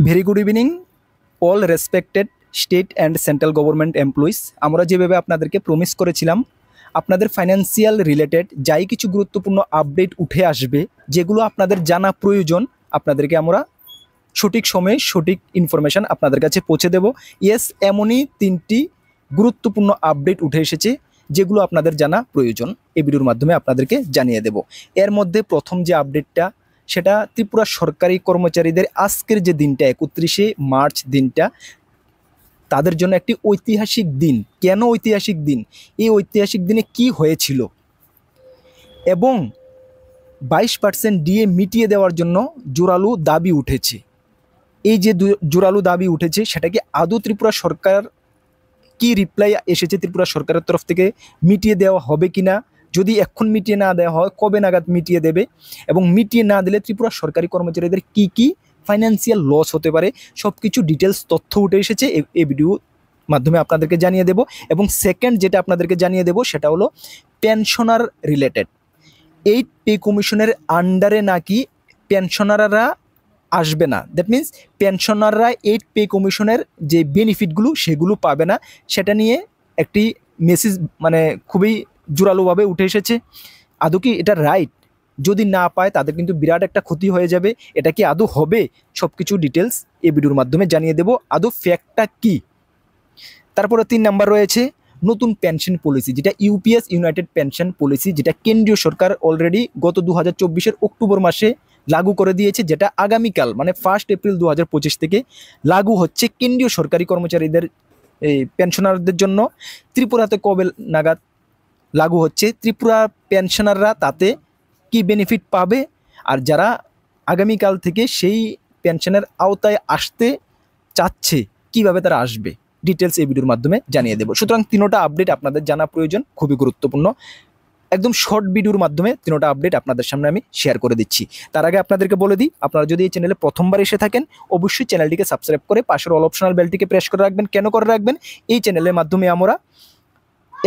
Very good evening all respected state and central government employees. আমরা যেভাবে আপনাদেরকে promise করেছিলাম আপনাদের ফাইন্যান্সিয়াল রিলেটেড যাই কিছু গুরুত্বপূর্ণ আপডেট উঠে আসবে, যেগুলো আপনাদের জানা প্রয়োজন, আপনাদেরকে আমরা সঠিক সময়ে সঠিক ইনফরমেশান আপনাদের কাছে পৌঁছে দেব। ইয়েস, এমনই 3টি গুরুত্বপূর্ণ আপডেট উঠে এসেছে যেগুলো আপনাদের জানা প্রয়োজন, এই ভিডিওর মাধ্যমে আপনাদেরকে জানিয়ে দেব। এর মধ্যে প্রথম যে আপডেটটা, সেটা ত্রিপুরা সরকারি কর্মচারীদের আজকের যে দিনটা 31শে মার্চ দিনটা তাদের জন্য একটি ঐতিহাসিক দিন। কেন ঐতিহাসিক দিন? এই ঐতিহাসিক দিনে কি হয়েছিল এবং 22% ডিএ মিটিয়ে দেওয়ার জন্য জোরালো দাবি উঠেছে। এই যে জোরালো দাবি উঠেছে, সেটা কি আদৌ ত্রিপুরা সরকার কি রিপ্লাই এসেছে ত্রিপুরা সরকারের তরফ থেকে মিটিয়ে দেওয়া হবে কিনা? যদি এখন মিটিয়ে না দেওয়া হয়, কবে নাগাদ মিটিয়ে দেবে? এবং মিটিয়ে না দিলে ত্রিপুরা সরকারি কর্মচারীদের কি কি ফাইন্যান্সিয়াল লস হতে পারে, সব কিছু ডিটেলস তথ্য উঠে এসেছে এই ভিডিও মাধ্যমে আপনাদেরকে জানিয়ে দেব। এবং সেকেন্ড যেটা আপনাদেরকে জানিয়ে দেব সেটা হলো পেনশনার রিলেটেড। এই পে কমিশনের আন্ডারে নাকি পেনশনাররা আসবে না। দ্যাট মিন্স পেনশনাররা এই পে কমিশনের যে বেনিফিটগুলো সেগুলো পাবে না, সেটা নিয়ে একটি মেসেজ খুবই জোরালোভাবে উঠে এসেছে। আদৌ কি এটা রাইট? যদি না পায় তাদের কিন্তু বিরাট একটা ক্ষতি হয়ে যাবে। এটা কি আদৌ হবে? সব কিছু ডিটেলস এই ভিডিওর মাধ্যমে জানিয়ে দেব। আদৌ ফ্যাক্টটা কি? তারপরে 3 নাম্বার রয়েছে নতুন পেনশন পলিসি, যেটা ইউপিএস ইউনাইটেড পেনশন পলিসি, যেটা কেন্দ্রীয় সরকার অলরেডি গত 2024-এর অক্টোবর মাসে লাগু করে দিয়েছে, যেটা আগামীকাল 1 এপ্রিল 2025 থেকে লাগু হচ্ছে কেন্দ্রীয় সরকারি কর্মচারীদের, এই পেনশনারদের জন্য। ত্রিপুরাতে কবে নাগাদ লাগু হচ্ছে? ত্রিপুরা পেনশনাররা তাতে কি বেনিফিট পাবে, আর যারা আগামীকাল থেকে সেই পেনশনের আওতায় আসতে চাচ্ছে কিভাবে তারা আসবে, ডিটেলস এই ভিডিওর মাধ্যমে জানিয়ে দেব। সুতরাং 3টা আপডেট আপনাদের জানা প্রয়োজন, খুবই গুরুত্বপূর্ণ। একদম শর্ট ভিডিওর মাধ্যমে 3টা আপডেট আপনাদের সামনে আমি শেয়ার করে দিচ্ছি। তার আগে আপনাদেরকে বলে দিই, আপনারা যদি এই চ্যানেলে প্রথমবার এসে থাকেন অবশ্যই চ্যানেলটিকে সাবস্ক্রাইব করে পাশের অল অপশনাল বেলটিকে প্রেস করে রাখবেন। কেন করে রাখবেন? এই চ্যানেলের মাধ্যমে আমরা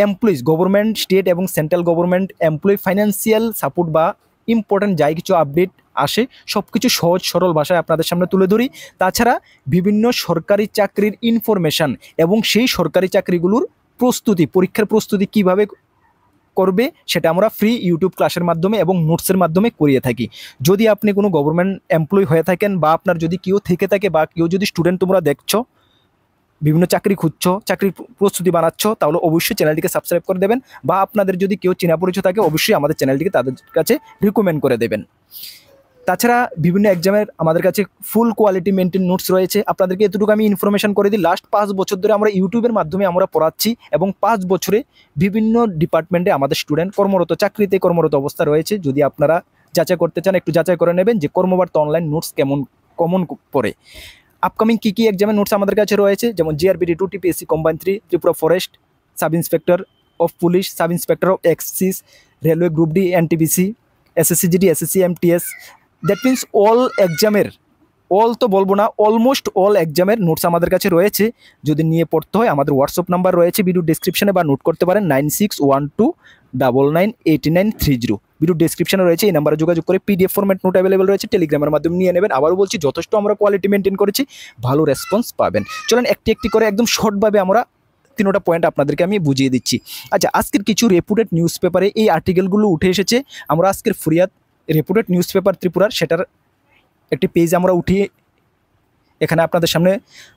এমপ্লয়িজ, গভর্নমেন্ট, স্টেট এবং central government employee financial support বা ইম্পর্টেন্ট যাই কিছু আপডেট আসে সব কিছু সহজ সরল ভাষায় আপনাদের সামনে তুলে ধরি। তাছাড়া বিভিন্ন সরকারি চাকরির ইনফরমেশান এবং সেই সরকারি চাকরিগুলোর প্রস্তুতি, পরীক্ষার প্রস্তুতি কিভাবে করবে সেটা আমরা ফ্রি ইউটিউব ক্লাসের মাধ্যমে এবং নোটসের মাধ্যমে করিয়ে থাকি। যদি আপনি কোনো গভর্নমেন্ট এমপ্লয়ি হয়ে থাকেন বা আপনার যদি কেউ থেকে থাকে বা কেউ যদি স্টুডেন্ট তোমরা দেখছো, বিভিন্ন চাকরি খুঁজছো, চাকরির প্রস্তুতি বানাচ্ছ, তাহলে অবশ্যই চ্যানেলটিকে সাবস্ক্রাইব করে দেবেন। বা আপনাদের যদি কেউ চেনা পরিচয় থাকে অবশ্যই আমাদের চ্যানেলটিকে তাদের কাছে রিকমেন্ড করে দেবেন। তাছাড়া বিভিন্ন এক্সামের আমাদের কাছে ফুল কোয়ালিটি মেনটেন নোটস রয়েছে। আপনাদেরকে এতটুকু আমি ইনফরমেশন করে দিই, লাস্ট 5 বছর ধরে আমরা ইউটিউবের মাধ্যমে আমরা পড়াচ্ছি এবং 5 বছরে বিভিন্ন ডিপার্টমেন্টে আমাদের স্টুডেন্ট কর্মরত, চাকরিতে কর্মরত অবস্থা রয়েছে। যদি আপনারা যাচাই করতে চান একটু যাচাই করে নেবেন যে কর্মবার্তা অনলাইন নোটস কেমন কমন পড়ে। আপকামিং কী কী এক্সামের নোটস আমাদের কাছে রয়েছে, যেমন জিআরবিডি 2, TPSC combine 3, Tripura forest, sub inspector of police, sub inspector of axis, railway group D, NTPC, SSC GD, SSC MTS. That means all এক্সামের, অল তো বলবো না, অলমোস্ট অল এক্সামের নোটস আমাদের কাছে রয়েছে। যদি নিয়ে পড়তে হয় আমাদের হোয়াটসঅ্যাপ নাম্বার রয়েছে ভিডিও ডিসক্রিপশনে, বা নোট করতে পারেন 9612998930। ভিডিও ডিসক্রিপশনে রয়েছে, এই নাম্বারে যোগাযোগ করে পিডিএফ ফরম্যাট নোট অ্যাভেলেবল রয়েছে, টেলিগ্রামের মাধ্যমে নিয়ে নেবেন। আবারও বলছি, যথেষ্ট আমরা কোয়ালিটি মেনটেন করেছি, ভালো রেসপন্স পাবেন। চলেন একটি একটি করে একদম শর্টভাবে আমরা 3টা পয়েন্ট আপনাদেরকে আমি বুঝিয়ে দিচ্ছি। আচ্ছা, আজকের কিছু রেপুটেড নিউজ পেপারে এই আর্টিকেলগুলো উঠে এসেছে। আমরা আজকের ফুরিয়াদ রেপুটেড নিউজ পেপার ত্রিপুরার, সেটার একটি পেজ আমরা উঠিয়ে এখানে আপনাদের সামনে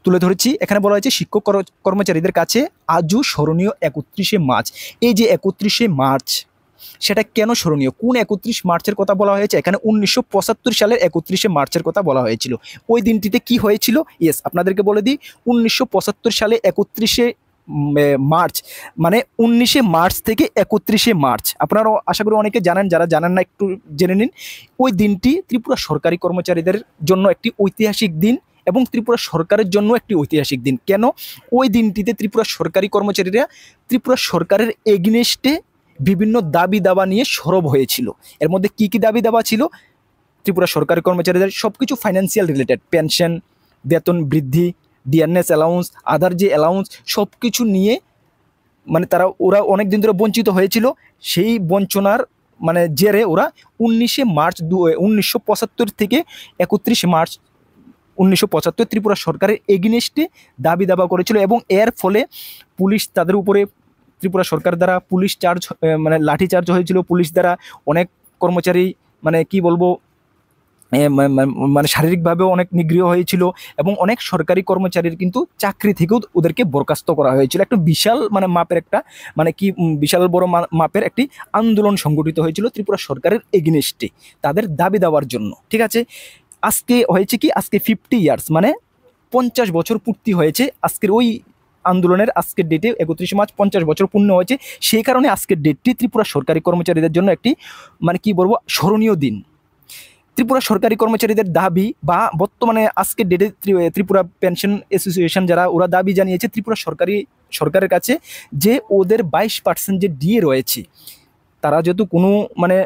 তুলে ধরেছি। এখানে বলা হয়েছে শিক্ষক কর্মচারীদের কাছে আজও স্মরণীয় 31শে মার্চ। এই যে 31শে মার্চ, সেটা কেন স্মরণীয়? কোন 31 মার্চের কথা বলা হয়েছে? এখানে 1975 সালের 31শে মার্চের কথা বলা হয়েছিল। ওই দিনটিতে কি হয়েছিল? ইয়েস, আপনাদেরকে বলে দিই, 1975 সালে 31শে মার্চ 19শে মার্চ থেকে 31শে মার্চ, আপনারা আশা করি অনেকে জানেন, যারা জানেন না একটু জেনে নিন। ওই দিনটি ত্রিপুরা সরকারি কর্মচারীদের জন্য একটি ঐতিহাসিক দিন এবং ত্রিপুরা সরকারের জন্য একটি ঐতিহাসিক দিন। কেন? ওই দিনটিতে ত্রিপুরা সরকারি কর্মচারীরা ত্রিপুরা সরকারের এগেইনস্টে বিভিন্ন দাবি দাবা নিয়ে সরব হয়েছিল। এর মধ্যে কি কি দাবি দাবা ছিল? ত্রিপুরা সরকারি কর্মচারীদের সব কিছু ফাইন্যান্সিয়াল রিলেটেড, পেনশন, বেতন বৃদ্ধি, ডিএনএস অ্যালাউন্স, আদার যে অ্যালাউন্স, সব কিছু নিয়ে ওরা অনেক দিন ধরে বঞ্চিত হয়েছিল। সেই বঞ্চনার জেরে ওরা 19শে মার্চ 1975 থেকে 31শে মার্চ 1975 ত্রিপুরা সরকারের এগেইনস্টে দাবি দাবা করেছিল এবং এর ফলে পুলিশ তাদের উপরে ত্রিপুরা সরকার দ্বারা পুলিশ চার্জ মানে লাঠি চার্জ হয়েছিল, পুলিশ দ্বারা অনেক কর্মচারী মানে কি বলবো মানে শারীরিকভাবেও অনেক নিগৃহ হয়েছিল এবং অনেক সরকারি কর্মচারীর কিন্তু চাকরি থেকেও ওদেরকে বরখাস্ত করা হয়েছিল। একটা বিশাল মানে মাপের একটা মানে কি বিশাল বড় মাপের একটি আন্দোলন সংগঠিত হয়েছিল ত্রিপুরা সরকারের এগেইনস্টে তাদের দাবি দেওয়ার জন্য। ঠিক আছে, আজকে হয়েছে কি, আজকে 50 ইয়ার্স মানে 50 বছর পূর্তি হয়েছে আজকের ওই আন্দোলনের। আজকের ডেটে 31 মার্চ 50 বছর পূর্ণ হয়েছে। সেই কারণে আজকের ডেটটি ত্রিপুরা সরকারি কর্মচারীদের জন্য একটি মানে কি বলবো স্মরণীয় দিন। ত্রিপুরা সরকারি কর্মচারীদের দাবি বা বর্তমানে আজকের ডেটে ত্রিপুরা পেনশন অ্যাসোসিয়েশন যারা ওরা দাবি জানিয়েছে ত্রিপুরা সরকারের কাছে যে ওদের 22% যে ডিএ রয়েছে, তারা যেহেতু কোনো মানে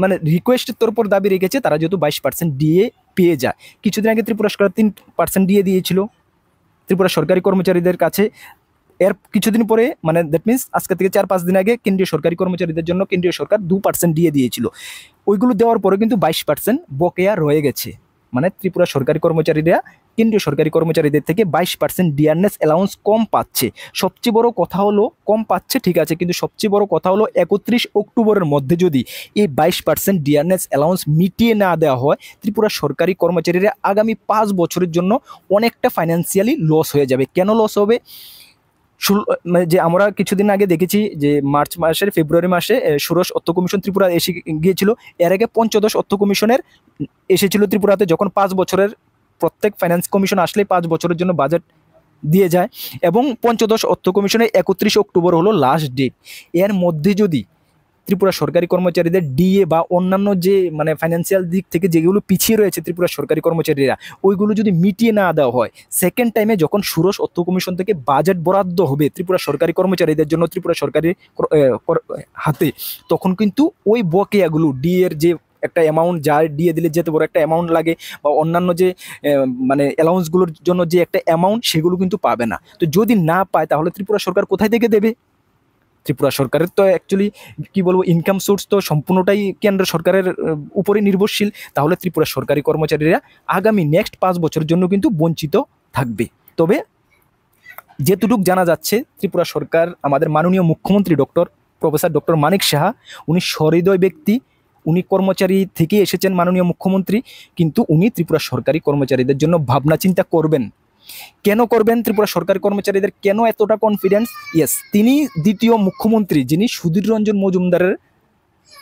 মানে রিকোয়েস্টের তোর উপর দাবি রেখেছে, তারা যেহেতু 22% ডিএ পেয়ে যায়। কিছুদিন আগে ত্রিপুরা সরকার 3% ডিএ দিয়েছিল ত্রিপুরা সরকারি কর্মচারীদের কাছে। এর কিছুদিন পরে মানে দ্যাট মিনস আজকে থেকে 4-5 দিন আগে কেন্দ্রীয় সরকারি কর্মচারীদের জন্য কেন্দ্রীয় সরকার 2% দিয়ে দিয়েছিল। ওইগুলো দেওয়ার পরে কিন্তু 22% বকেয়া রয়ে গেছে। মানে ত্রিপুরা সরকারি কর্মচারীরা কেন্দ্রীয় সরকারি কর্মচারীদের থেকে 22% ডিয়ারনেস অ্যালাউন্স কম পাচ্ছে। সবচেয়ে বড় কথা হলো কম পাচ্ছে ঠিক আছে, কিন্তু সবচেয়ে বড় কথা হলো 31 অক্টোবরের মধ্যে যদি এই 22% ডিয়ারনেস অ্যালাউন্স মিটিয়ে না দেওয়া হয়, ত্রিপুরা সরকারি কর্মচারীরা আগামী 5 বছরের জন্য অনেকটা ফাইন্যান্সিয়ালি লস হয়ে যাবে। কেন লস হবে? মানে যে আমরা কিছুদিন আগে দেখেছি যে ফেব্রুয়ারি মাসে ষোড়শ অর্থ কমিশন ত্রিপুরা এসে গিয়েছিল। এর আগে পঞ্চদশ অর্থ কমিশনের এসেছিল ত্রিপুরাতে, যখন 5 বছরের প্রত্যেক ফাইন্যান্স কমিশন আসলে 5 বছরের জন্য বাজেট দিয়ে যায় এবং পঞ্চদশ অর্থ কমিশনের 31 অক্টোবর হলো লাস্ট ডেট। এর মধ্যে যদি ত্রিপুরা সরকারি কর্মচারীদের ডিএ বা অন্যান্য যে মানে ফাইন্যান্সিয়াল দিক থেকে যেগুলো পিছিয়ে রয়েছে ত্রিপুরা সরকারি কর্মচারীরা, ওইগুলো যদি মিটিয়ে না দেওয়া হয়, সেকেন্ড টাইমে যখন ষোড়শ অর্থ কমিশন থেকে বাজেট বরাদ্দ হবে ত্রিপুরা সরকারি কর্মচারীদের জন্য ত্রিপুরা সরকারি হাতে, তখন কিন্তু ওই বকেয়াগুলো ডিএর যে একটা অ্যামাউন্ট যা ডিএ দিলে যেতে বড় একটা অ্যামাউন্ট লাগে বা অন্যান্য যে মানে অ্যালাউন্সগুলোর জন্য যে একটা অ্যামাউন্ট সেগুলো কিন্তু পাবে না। তো যদি না পায় তাহলে ত্রিপুরা সরকার কোথায় থেকে দেবে? ত্রিপুরা সরকারের তো অ্যাকচুয়ালি কী বলবো ইনকাম সোর্স তো সম্পূর্ণটাই কেন্দ্র সরকারের উপরে নির্ভরশীল। তাহলে ত্রিপুরা সরকারি কর্মচারীরা আগামী নেক্সট 5 বছরের জন্য কিন্তু বঞ্চিত থাকবে। তবে যেটুকু জানা যাচ্ছে ত্রিপুরা সরকার, আমাদের মাননীয় মুখ্যমন্ত্রী প্রফেসর ডক্টর মানিক সাহা, উনি সহৃদয় ব্যক্তি, উনি কর্মচারী থেকে এসেছেন মাননীয় মুখ্যমন্ত্রী, কিন্তু উনি ত্রিপুরা সরকারি কর্মচারীদের জন্য ভাবনা চিন্তা করবেন। কেন করবেন? ত্রিপুরা সরকারি কর্মচারীদের কেন এতটা কনফিডেন্স? ইয়েস, তিনি দ্বিতীয় মুখ্যমন্ত্রী যিনি সুধীর রঞ্জন মজুমদারের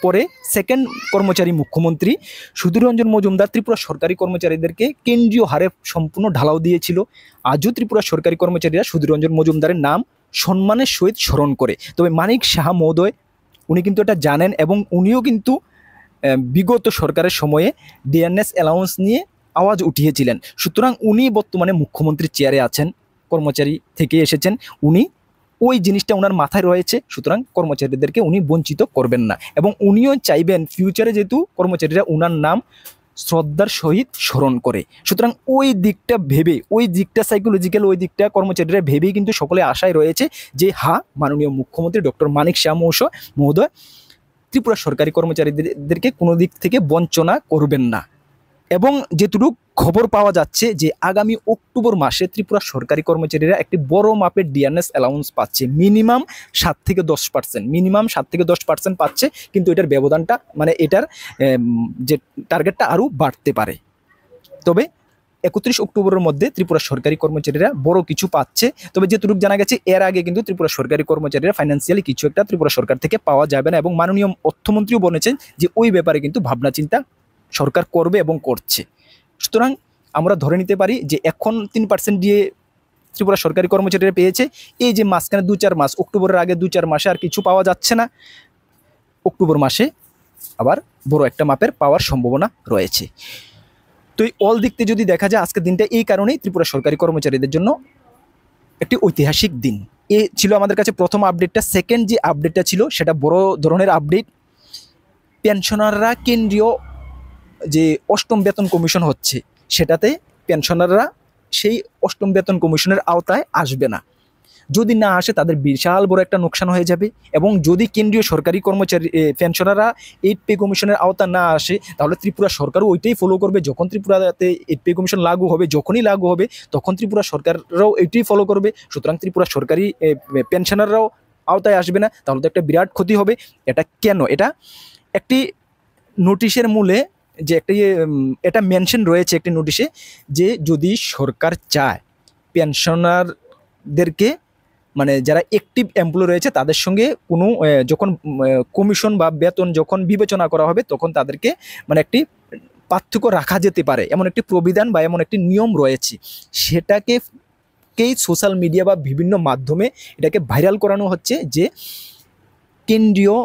পরে সেকেন্ড কর্মচারী মুখ্যমন্ত্রী। সুধীর রঞ্জন মজুমদার ত্রিপুরা সরকারি কর্মচারীদেরকে কেন্দ্রীয় হারে সম্পূর্ণ ঢালাও দিয়েছিল। আজও ত্রিপুরা সরকারি কর্মচারীরা সুধীর রঞ্জন মজুমদারের নাম সম্মানের সহিত স্মরণ করে। তবে মানিক সাহা মহোদয় উনি কিন্তু এটা জানেন এবং উনিও কিন্তু বিগত সরকারের সময়ে ডিএনএস অ্যালাউন্স নিয়ে আওয়াজ উঠিয়েছিলেন। সুতরাং উনি বর্তমানে মুখ্যমন্ত্রীর চেয়ারে আছেন, কর্মচারী থেকে এসেছেন, উনি ওই জিনিসটা ওনার মাথায় রয়েছে। সুতরাং কর্মচারীদেরকে উনি বঞ্চিত করবেন না এবং উনিও চাইবেন ফিউচারে যেহেতু কর্মচারীরা ওনার নাম শ্রদ্ধার সহিত স্মরণ করে। সুতরাং ওই দিকটা ভেবে, ওই দিকটা সাইকোলজিক্যাল ওই দিকটা কর্মচারীরা ভেবেই কিন্তু সকলে আশায় রয়েছে যে হ্যাঁ, মাননীয় মুখ্যমন্ত্রী ডক্টর মানিক সাহা মহোদয় ত্রিপুরা সরকারি কর্মচারীদেরকে কোনো দিক থেকে বঞ্চনা করবেন না। এবং যেটুকু খবর পাওয়া যাচ্ছে যে আগামী অক্টোবর মাসে ত্রিপুরা সরকারি কর্মচারীরা একটি বড় মাপের ডিএনএস অ্যালাউন্স পাচ্ছে, মিনিমাম 7 থেকে 10% পাচ্ছে, কিন্তু এটার ব্যবধানটা মানে এটার যে টার্গেটটা আরও বাড়তে পারে। তবে 31 অক্টোবরের মধ্যে ত্রিপুরা সরকারি কর্মচারীরা বড় কিছু পাচ্ছে। তবে যেটুকু জানা গেছে এর আগে কিন্তু ত্রিপুরা সরকারি কর্মচারীরা ফাইন্যান্সিয়ালি কিছু একটা ত্রিপুরা সরকার থেকে পাওয়া যাবে না এবং মাননীয় অর্থমন্ত্রীও বলেছেন যে ওই ব্যাপারে কিন্তু ভাবনা চিন্তা সরকার করবে এবং করছে। সুতরাং আমরা ধরে নিতে পারি যে এখন 3% দিয়ে ত্রিপুরা সরকারি কর্মচারীরা পেয়েছে। এই যে মাঝখানে 2-4 মাস, অক্টোবরের আগে 2-4 মাসে আর কিছু পাওয়া যাচ্ছে না, অক্টোবর মাসে আবার বড় একটা মাপের পাওয়ার সম্ভাবনা রয়েছে। তো এই অল দিক থেকে যদি দেখা যায় আজকের দিনটা এই কারণেই ত্রিপুরা সরকারি কর্মচারীদের জন্য একটি ঐতিহাসিক দিন। এ ছিল আমাদের কাছে প্রথম আপডেটটা। সেকেন্ড যে আপডেটটা ছিল সেটা বড় ধরনের আপডেট। পেনশনাররা কেন্দ্রীয় যে 8ম বেতন কমিশন হচ্ছে সেটাতে পেনশনাররা সেই 8ম বেতন কমিশনের আওতায় আসবে না। যদি না আসে তাদের বিশাল বড় একটা নোকসান হয়ে যাবে। এবং যদি কেন্দ্রীয় সরকারি কর্মচারী পেনশনাররা 8 পে কমিশনের আওতা না আসে, তাহলে ত্রিপুরা সরকারও ওইটাই ফলো করবে। যখন ত্রিপুরাতে 8 পে কমিশন লাগু হবে, যখনই লাগু হবে তখন ত্রিপুরা সরকাররাও এটাই ফলো করবে। সুতরাং ত্রিপুরা সরকারি পেনশনাররাও আওতায় আসবে না, তাহলে তো একটা বিরাট ক্ষতি হবে। এটা কেন? এটা একটি নোটিশের মূলে যে একটি এটা মেনশন রয়েছে একটি নোটিশে, যে যদি সরকার চায় পেনশনারদেরকে মানে যারা অ্যাক্টিভ এমপ্লয় রয়েছে তাদের সঙ্গে কোনো যখন কমিশন বা বেতন যখন বিবেচনা করা হবে তখন তাদেরকে মানে একটি পার্থক্য রাখা যেতে পারে, এমন একটি প্রবিধান বা এমন একটি নিয়ম রয়েছে। সেটাকেই সোশ্যাল মিডিয়া বা বিভিন্ন মাধ্যমে এটাকে ভাইরাল করানো হচ্ছে যে কেন্দ্রীয়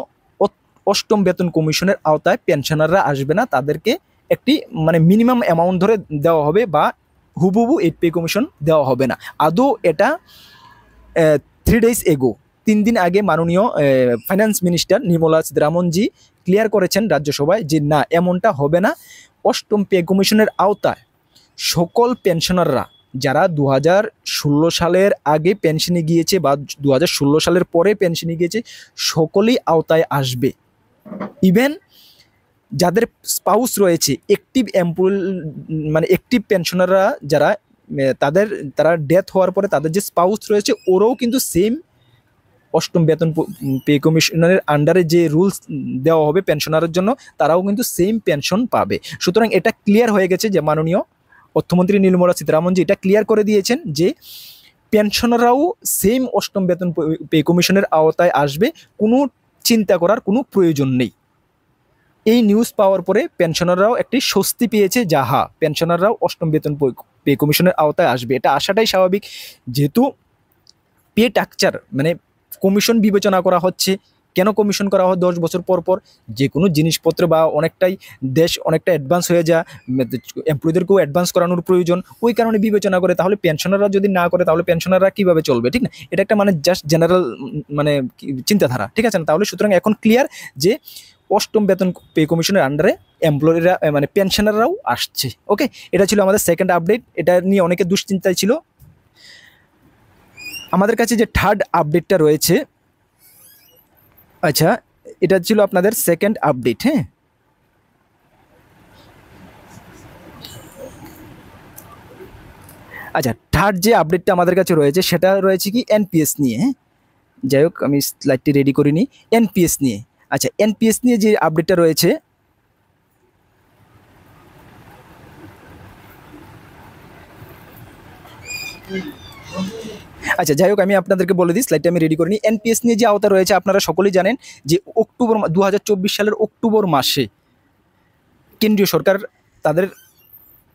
অষ্টম বেতন কমিশনের আওতায় পেনশনাররা আসবে না, তাদেরকে একটি মানে মিনিমাম অ্যামাউন্ট ধরে দেওয়া হবে বা হুবহু 8 পে কমিশন দেওয়া হবে না। আদৌ এটা 3 days এগো 3 দিন আগে মাননীয় ফাইন্যান্স মিনিস্টার নির্মলা সীতারামনজি ক্লিয়ার করেছেন রাজ্যসভায় যে না, এমনটা হবে না। অষ্টম পে কমিশনের আওতায় সকল পেনশনাররা যারা 2016 সালের আগে পেনশনে গিয়েছে বা 2016 সালের পরে পেনশনে গিয়েছে সকলেই আওতায় আসবে। ইভেন যাদের স্পাউস রয়েছে অ্যাক্টিভ এমপ্লয় মানে অ্যাক্টিভ পেনশনাররা যারা তারা ডেথ হওয়ার পরে তাদের যে স্পাউস রয়েছে ওরাও কিন্তু সেম অষ্টম বেতন পে কমিশনের আন্ডারে যে রুলস দেওয়া হবে পেনশনারের জন্য তারাও কিন্তু সেম পেনশন পাবে। সুতরাং এটা ক্লিয়ার হয়ে গেছে যে মাননীয় অর্থমন্ত্রী নির্মলা সীতারামনজি এটা ক্লিয়ার করে দিয়েছেন যে পেনশনাররাও সেম অষ্টম বেতন পে কমিশনের আওতায় আসবে, কোনো চিন্তা করার কোনো প্রয়োজন নেই। এই নিউজ পাওয়ার পরে পেনশনাররাও একটি স্বস্তি পেয়েছে, যাহা পেনশনাররাও অষ্টম বেতন পে কমিশনের আওতায় আসবে। এটা আসাটাই স্বাভাবিক, যেহেতু পে স্ট্রাকচার মানে কমিশন বিবেচনা করা হচ্ছে। কেন কমিশন করা হয় 10 বছর পর পর? যে কোনো জিনিসপত্র বা অনেকটাই দেশ অনেকটা অ্যাডভান্স হয়ে যায়, এমপ্লয়ীদেরকেও অ্যাডভান্স করানোর প্রয়োজন, ওই কারণে বিবেচনা করে। তাহলে পেনশনাররা যদি না করে তাহলে পেনশনাররা কীভাবে চলবে? ঠিক না, এটা একটা মানে জাস্ট জেনারেল মানে চিন্তাধারা, ঠিক আছে না? তাহলে সুতরাং এখন ক্লিয়ার যে অষ্টম বেতন পে কমিশনের আন্ডারে এমপ্লয়িরা মানে পেনশনাররাও আসছে। ওকে, এটা ছিল আমাদের সেকেন্ড আপডেট। এটা নিয়ে অনেকে দুশ্চিন্তায় ছিল। আমাদের কাছে যে থার্ড আপডেটটা রয়েছে, আচ্ছা এটা ছিল আপনাদের সেকেন্ড আপডেট। হ্যাঁ, আচ্ছা থার্ড যে আপডেটটা আমাদের কাছে রয়েছে সেটা রয়েছে কি এনপিএস নিয়ে। হ্যাঁ, যাই হোক আমি স্লাইডটি রেডি করিনি। এনপিএস নিয়ে, আচ্ছা এনপিএস নিয়ে যে আপডেটটা রয়েছে, আচ্ছা যাই হোক আমি আপনাদেরকে বলে দিই, স্লাইডটা আমি রেডি করিনি। এনপিএস নিয়ে যে আওতা রয়েছে আপনারা সকলেই জানেন যে 2024 সালের অক্টোবর মাসে কেন্দ্রীয় সরকার তাদের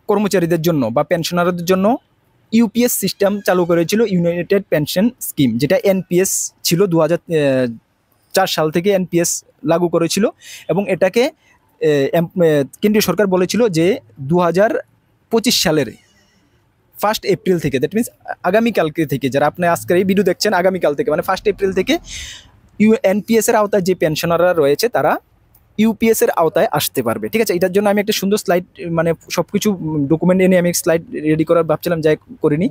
কর্মচারীদের জন্য বা পেনশনারদের জন্য ইউপিএস সিস্টেম চালু করেছিল, ইউনাইটেড পেনশন স্কিম, যেটা এনপিএস ছিল। 2004 সাল থেকে এনপিএস লাগু করেছিল এবং এটাকে কেন্দ্রীয় সরকার বলেছিল যে 2025 সালের 1 এপ্রিল থেকে, দ্যাট মিনস আগামীকালকে থেকে, যারা আপনি আজকের এই ভিডিও দেখছেন আগামীকাল থেকে মানে 1 এপ্রিল থেকে এনপিএসের আওতায় যে পেনশনাররা রয়েছে তারা ইউপিএসের আওতায় আসতে পারবে। ঠিক আছে, এটার জন্য আমি একটা সুন্দর স্লাইড মানে সব কিছু ডকুমেন্ট এনে আমি স্লাইড রেডি করার ভাবছিলাম, যাই করিনি।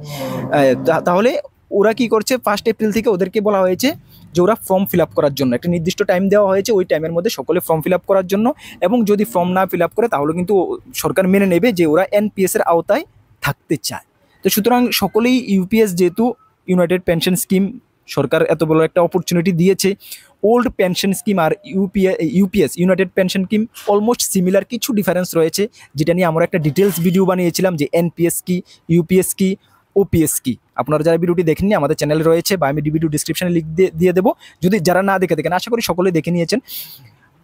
তাহলে ওরা কি করছে, 1 এপ্রিল থেকে ওদেরকে বলা হয়েছে যে ওরা ফর্ম ফিল আপ করার জন্য একটা নির্দিষ্ট টাইম দেওয়া হয়েছে, ওই টাইমের মধ্যে সকলে ফর্ম ফিল আপ করার জন্য। এবং যদি ফর্ম না ফিল আপ করে তাহলে কিন্তু সরকার মেনে নেবে যে ওরা এনপিএসের আওতায় থাকতে চায়। তো সুতরাং সকলেই ইউপিএস, যেহেতু ইউনাইটেড পেনশন স্কিম সরকার এত বড় একটা অপরচুনিটি দিয়েছে, ওল্ড পেনশন স্কিম আর UPS united pension scheme almost similar, কিছু ডিফারেন্স রয়েছে যেটা নিয়ে আমরা একটা ডিটেলস ভিডিও বানিয়েছিলাম যে এনপিএস কি, ইউপিএস কি, ওপিএস কি। আপনারা যারা ভিডিওটি দেখেননি আমাদের চ্যানেলে রয়েছে বা আমি ভিডিও ডিসক্রিপশনে লিঙ্ক দিয়ে দেবো, যদি যারা না দেখে দেখেন, আশা করি সকলে দেখে নিয়েছেন,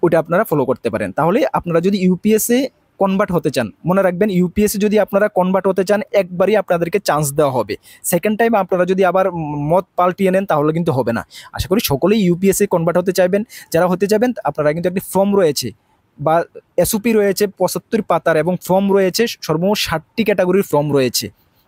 ওটা আপনারা ফলো করতে পারেন। তাহলে আপনারা যদি ইউপিএসে কনভার্ট হতে চান, মনে রাখবেন ইউপিএসে যদি আপনারা কনভার্ট হতে চান একবারই আপনাদেরকে চান্স দেওয়া হবে। সেকেন্ড টাইম আপনারা যদি আবার মত পাল্টিয়ে নেন তাহলে কিন্তু হবে না। আশা করি সকলেই ইউপিএসে কনভার্ট হতে চাইবেন। যারা হতে চাইবেন আপনারা কিন্তু একটি ফর্ম রয়েছে বা এসওপি রয়েছে 75 পাতার এবং ফর্ম রয়েছে সর্বমোট 60টি ক্যাটাগরির ফর্ম রয়েছে।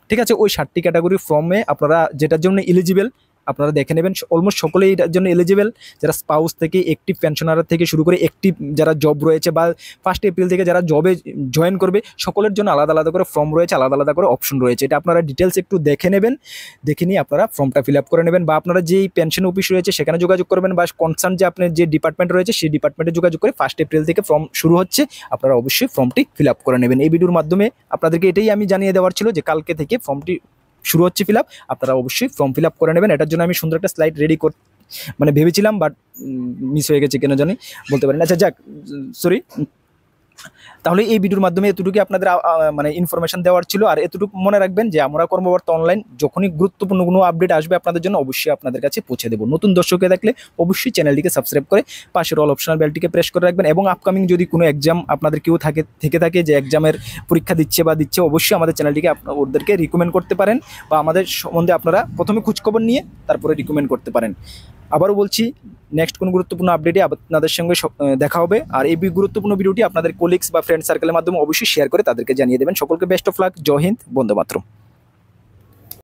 ঠিক আছে, ওই 60টি ক্যাটাগরির ফর্মে আপনারা যেটার জন্য এলিজিবল আপনারা দেখে নেবেন। অলমোস্ট সকলেই এটার জন্য এলিজিবল, যারা স্পাউস থেকে অ্যাক্টিভ পেনশনার থেকে শুরু করে অ্যাক্টিভ যারা জব রয়েছে বা 1 এপ্রিল থেকে যারা জবে জয়েন করবে, সকলের জন্য আলাদা আলাদা করে ফর্ম রয়েছে, আলাদা আলাদা করে অপশন রয়েছে। এটা আপনারা ডিটেলস একটু দেখে নেবেন, দেখে নিয়ে আপনারা ফর্মটা ফিল আপ করে নেবেন, বা আপনারা যেই পেনশন অফিস রয়েছে সেখানে যোগাযোগ করবেন, বা কনসার্ন যে আপনার যে ডিপার্টমেন্ট রয়েছে সেই ডিপার্টমেন্টে যোগাযোগ করে 1 এপ্রিল থেকে ফর্ম শুরু হচ্ছে, আপনারা অবশ্যই ফর্মটি ফিল আপ করে নেবেন। এই ভিডিওর মাধ্যমে আপনাদেরকে এটাই আমি জানিয়ে দেওয়ার ছিল যে কালকে থেকে ফর্মটি শুরু হচ্ছে ফিল আপ, আপনারা অবশ্যই ফর্ম ফিল আপ করে নেবেন। এটার জন্য আমি সুন্দর একটা স্লাইড রেডি মানে ভেবেছিলাম, বাট মিস হয়ে গেছে কেন জানি, বলতে পারেন। আচ্ছা যাক, সরি। তাহলে এই ভিডিওর মাধ্যমে এতটুকু আপনাদের মানে ইনফরমেশন দেওয়ার ছিল। আর এতটুকু মনে রাখবেন যে আমরা কর্মকর্তা অনলাইন যখনই গুরুত্বপূর্ণ কোনো আপডেট আসবে আপনাদের জন্য অবশ্যই আপনাদের কাছে পৌঁছে দেবো। নতুন দর্শক হয়ে থাকলে অবশ্যই চ্যানেলটিকে সাবস্ক্রাইব করে পাশের অল অপশনাল বেলটিকে প্রেস করে রাখবেন। এবং আপকামিং যদি কোনো এক্সাম আপনাদের কেউ থাকে যে এক্সামের পরীক্ষা দিচ্ছে, অবশ্যই আমাদের চ্যানেলটিকে ওদেরকে রিকমেন্ড করতে পারেন, বা আমাদের সম্বন্ধে আপনারা প্রথমে খোঁজখবর নিয়ে তারপরে রিকমেন্ড করতে পারেন। আবারও বলছি, নেক্সট কোনো গুরুত্বপূর্ণ আপডেটে আপনাদের সঙ্গে দেখা হবে। আর এই গুরুত্বপূর্ণ ভিডিওটি আপনাদের কোলিগস বা ফ্রেন্ড সার্কেলের মাধ্যমে অবশ্যই শেয়ার করে তাদেরকে জানিয়ে দেবেন। সকলকে বেস্ট অফ লাক, জয় হিন্দ, বন্দে মাতরম।